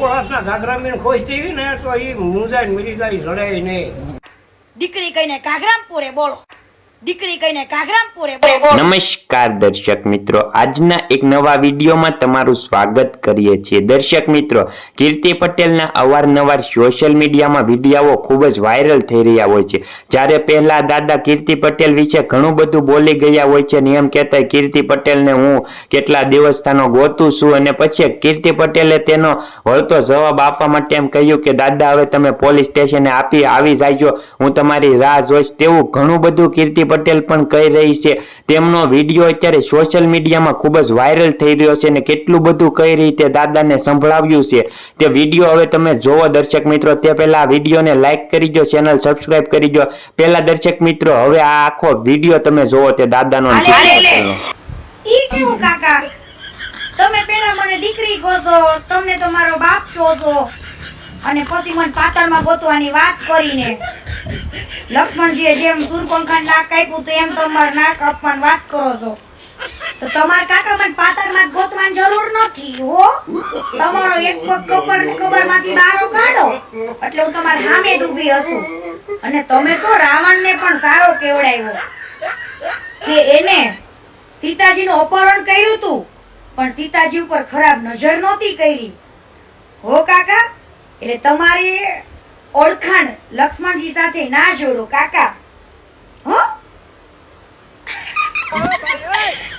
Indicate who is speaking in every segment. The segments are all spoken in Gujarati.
Speaker 1: હોળાસના ઘાઘરામીને ખોઈ દેવી ને તો એ મુંજાઈ મરી જાય જડે નહીં.
Speaker 2: દીકરી કહીને ઘાઘરામપુરે બોલો, દીકરી કહીને ઘાઘરામપુરે બોલો.
Speaker 3: નમસ્કાર દર્શક મિત્રો, આજના એક નવા વિડીયોમાં તમારું સ્વાગત કરીએ છીએ. દર્શક મિત્રો, કીર્તિ પટેલના અવારનવાર સોશિયલ મીડિયામાં વિડીયો ખૂબ જ વાયરલ થઈ રહ્યા હોય છે. જ્યારે પહેલા દાદા કીર્તિ પટેલ વિશે ઘણું બધું બોલી ગયા હોય છે ને એમ કહેતા કીર્તિ પટેલને હું કેટલા દેવસ્થાનો ગોતું છું, અને પછી કીર્તિ પટેલે તેનો વળતો જવાબ આપવા માટે એમ કહ્યું કે દાદા હવે તમે પોલીસ સ્ટેશને આવી જાયજો, હું તમારી રાહ જોઈશ. તેવું ઘણું બધું કીર્તિ પટેલ પણ કહી રહી છે. તેમનો વિડીયો અત્યારે સોશિયલ મીડિયામાં ખૂબ જ વાયરલ થઈ રહ્યો છે અને કેટલું બધું કઈ રીતે દાદાને સંભળાવ્યું છે તે વિડીયો હવે તમે જોવો. દર્શક મિત્રો, તે પહેલા આ વિડીયોને લાઈક કરીજો, ચેનલ સબસ્ક્રાઇબ કરીજો. પહેલા દર્શક મિત્રો, હવે આ આખો વિડીયો તમે જોવો તે દાદાનો.
Speaker 2: ઈ કેવું કાકા, તમે પેલા મને દીકરી કહો છો, તમને તો મારો બાપ કહો છો, અને પછી મને પાતળમાં ગોતવાની વાત કરીને લક્ષ્મણજીએ જેમ સૂરપંખાને નાક આપ્યું તો એમ તમારે નાક આપવાની વાત કરો છો. તો તમારા કાકા મને પાતળમાં ગોતવાની જરૂર નથી હો. તમારો એક પગ કબરમાંથી બારો કાઢો એટલે હું તમારી સામે જ ઊભી હશું. અને તમે તો રાવણને પણ સારો કેવડાવ્યો કે એને સીતાજીનું અપહરણ કર્યું હતું, પણ સીતાજી ઉપર ખરાબ નજર નહોતી કરી હો કાકા. એટલે તમારી ઓળખાણ લક્ષ્મણજી સાથે ના જોડો કાકા હો.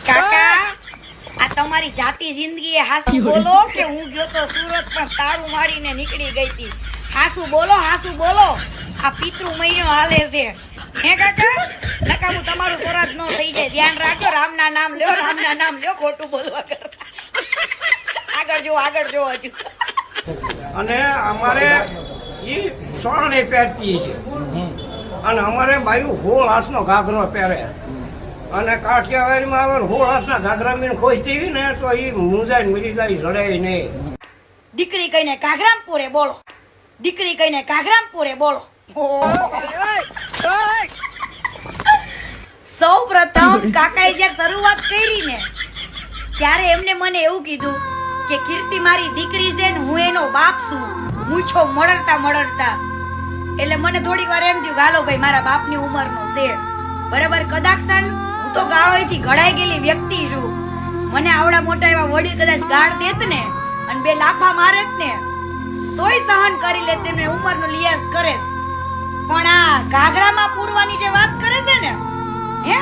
Speaker 2: કાકા, આ તમારી જાતી જિંદગી એ હાસુ બોલો કે હું ગયો તો સુરત પણ તાળું મારીને નીકળી ગઈ હતી. હાસુ બોલો, હાસુ બોલો. આ પિતૃ મહિનો હાલે છે હે કાકા. નકામું તમારું શ્રાદ્ધ ન થઈ જાય, ધ્યાન રાખજો. રામના નામ લ્યો, રામના નામ લ્યો, ખોટું બોલવા કરતા. આગળ જો હજુ.
Speaker 1: અને અમારે એ સોરણે પહેરતી છે અને અમારે બાયું હોળ હાથનો ઘાઘરો પહેરે અને કાઠિયાવાડીમાં આવે હોળ હાથના ઘાઘરામીને ખોઈ દેવી ને તો એ મુંજાઈ મરી જાય જડે નહીં.
Speaker 2: દીકરી કહીને ઘાઘરામપુરે બોલો, દીકરી કહીને ઘાઘરામપુરે બોલો. સૌ પ્રથમ કાકાએ જયારે શરૂઆત કરી ને ત્યારે એમને મને એવું કીધું કે કીર્તિ મારી દીકરી છે ને હું એનો બાપ છું, મૂછો મળરતા. એટલે મને થોડી વાર એમ થયું ગાલો ભાઈ મારા બાપની ઉંમરનો છે બરાબર. કદાચ હું તો ગાળોથી ઘડાઈ ગયેલી વ્યક્તિ છું. મને આવડા મોટા એવા વડીલ કદાચ ગાળ દેત ને અને બે લાફા મારેત ને તોય સહન કરી લે, તેમને ઉંમરનો લિયાઝ કરે. પણ આ ઘાઘરામાં પૂરવાની જે વાત કરે છે ને હે,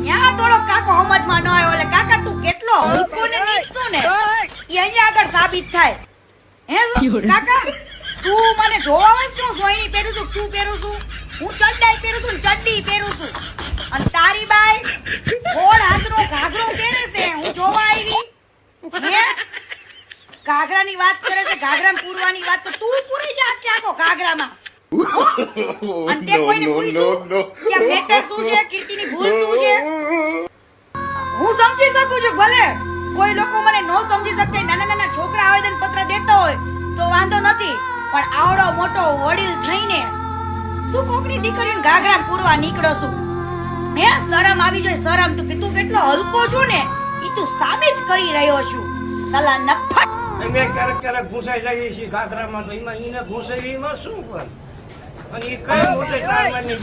Speaker 2: ત્યાં થોડો કાકો સમજમાં ન આવ્યો. એટલે કાકા તું કેટલો હલકો ને નીચો ને એ અહીંયા આગળ સાબિત થાય હે કાકા. તું મને જોવા આવે છે સોયણી પહેરું છું, શું પહેરું છું? હું ચડ્ડાઈ પહેરું છું, ચડ્ડી પહેરું છું. અને તારી બાઈ હોળ હાથનો ઘાઘરો પહેરે છે, હું જોવા આવી હે. ઘાઘરાની વાત કરે છે, ઘાઘરામાં પૂરવાની વાત તો તું પૂરી જા કે આખો ઘાઘરામાં. અને તે કોઈને પૂછ્યું કે આ મેટર શું છે, કીર્તિની ભૂલ શું છે? હું સમજી શકું છું, ભલે કોઈ લોકો મને ન સમજી શકતા, નાના છોકરા આવેદન પત્ર દેતા હોય તો વાંધો નથી, પણ આવડો મોટો વડીલ થઈને શું કોકની દીકરીને ઘાઘરા પૂરવા નીકળો છું હે? શરમ આવી જોઈએ, શરમ. તું કેટલો હલકો છું ને ઈ તું સાબિત કરી રહ્યો છું. સાલા નફટ.
Speaker 1: અમે ક્યારેક ઘૂસાઈ જઈએ છીએ ઘાઘરામાં, તો એમાં એને ઘૂસાઈ એમાં શું કરે? અને એ કઈ મોટે ચારમાની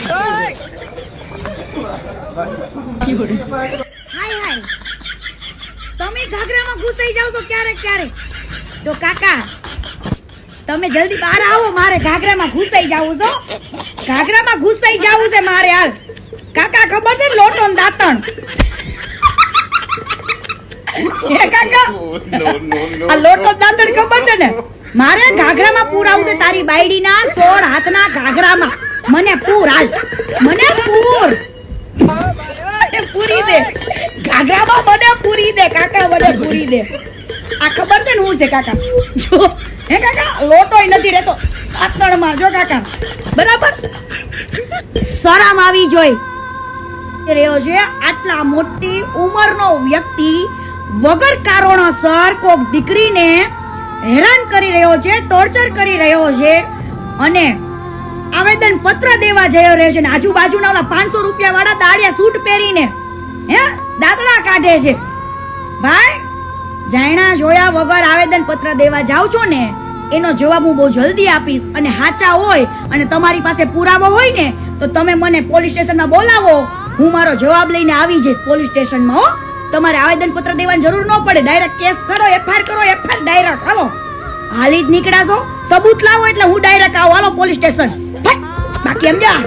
Speaker 1: દીકરી છે.
Speaker 2: હાય તમે ઘાઘરામાં ઘૂસાઈ જાવ છો ક્યારેક તો કાકા તમે જલ્દી બહાર આવો, મારે ઘાઘરામાં ઘૂસાઈ જાવું છો. ઘાઘરામાં ઘૂસાઈ જાવું છે મારે. હાલ કાકા, ખબર છે લોટો ને દાંતણ હે કાકા? આ લોટો દાંતણ ખબર છે ને? મારે ઘાઘરામાં પૂરાવું છે તારી બાયડીના 16 હાથના ઘાઘરામાં. મને પૂર હાલ, મને પૂર પૂરી દે ઘાઘરામાં, મને પૂરી દે કાકા, મને પૂરી દે. આ ખબર છે ને હું છે કાકા? જો હે કાકા, લોટોય નથી રહેતો આતણમાં. જો કાકા બરાબર શરમ આવી જોઈ રહ્યો છે. આટલા મોટી ઉંમરનો વ્યક્તિ વગર કારણોસર કોક દીકરીને હેરાન કરી રહ્યો છે, ટોર્ચર કરી રહ્યો છે અને આવેદન પત્ર દેવા જયો રહ્યો છે. આજુબાજુના ઓલા 500 રૂપિયા વાળા દાડિયા સૂટ પહેરીને હે દાંતડા કાઢે છે. ભાઈ જાણ્યા જોયા વગર આવેદન પત્ર દેવા જાવ છો ને એનો જવાબ હું બહુ જલ્દી આપીશ. અને સાચા હોય અને તમારી પાસે પુરાવો હોય ને તો તમે મને પોલીસ સ્ટેશનમાં બોલાવો, હું મારો જવાબ લઈને આવી જઈશ પોલીસ સ્ટેશનમાં. હો, તમારે આવેદન પત્ર દેવાની જરૂર ન પડે, ડાયરેક્ટ કેસ કરો, એફઆઈઆર કરો, એફઆઈઆર ડાયરેક્ટ. હાલો, હાલી જ નીકળ્યા છો, સબૂત લાવો એટલે હું ડાયરેક્ટ આવું. હાલો પોલીસ સ્ટેશન, બાકી એમ જા.